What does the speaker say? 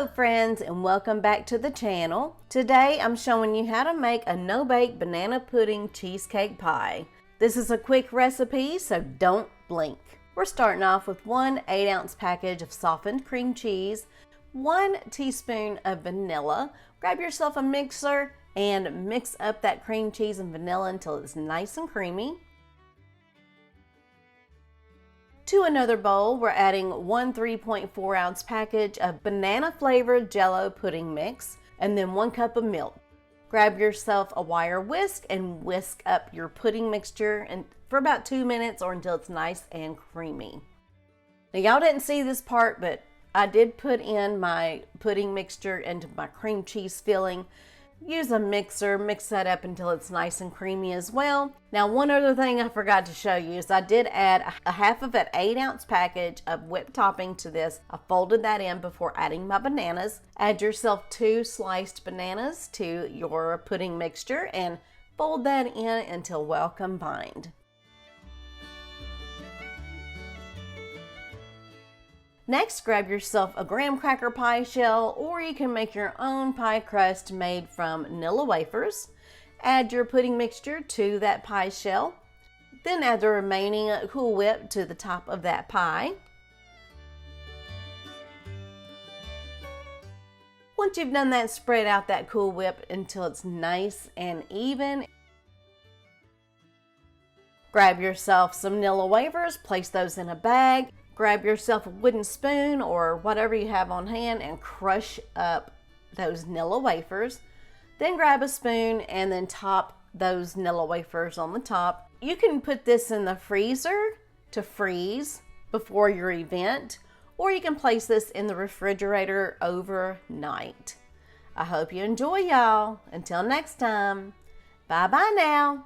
Hello friends, and welcome back to the channel. Today I'm showing you how to make a no-bake banana pudding cheesecake pie. This is a quick recipe, so don't blink. We're starting off with one 8-ounce package of softened cream cheese, 1 teaspoon of vanilla. Grab yourself a mixer and mix up that cream cheese and vanilla until it's nice and creamy. To another bowl, we're adding one 3.4 ounce package of banana flavored Jello pudding mix and then 1 cup of milk. Grab yourself a wire whisk and whisk up your pudding mixture for about 2 minutes or until it's nice and creamy. Now y'all didn't see this part, but I did put in my pudding mixture into my cream cheese filling. Use a mixer, mix that up until it's nice and creamy as well. Now one other thing I forgot to show you is I did add a half of an 8-ounce package of whipped topping to this. I folded that in before adding my bananas. Add yourself 2 sliced bananas to your pudding mixture and fold that in until well combined. Next, grab yourself a graham cracker pie shell, or you can make your own pie crust made from vanilla wafers. Add your pudding mixture to that pie shell. Then add the remaining Cool Whip to the top of that pie. Once you've done that, spread out that Cool Whip until it's nice and even. Grab yourself some vanilla wafers, place those in a bag. Grab yourself a wooden spoon or whatever you have on hand and crush up those vanilla wafers. Then grab a spoon and then top those vanilla wafers on the top. You can put this in the freezer to freeze before your event, or you can place this in the refrigerator overnight. I hope you enjoy, y'all. Until next time, bye-bye now.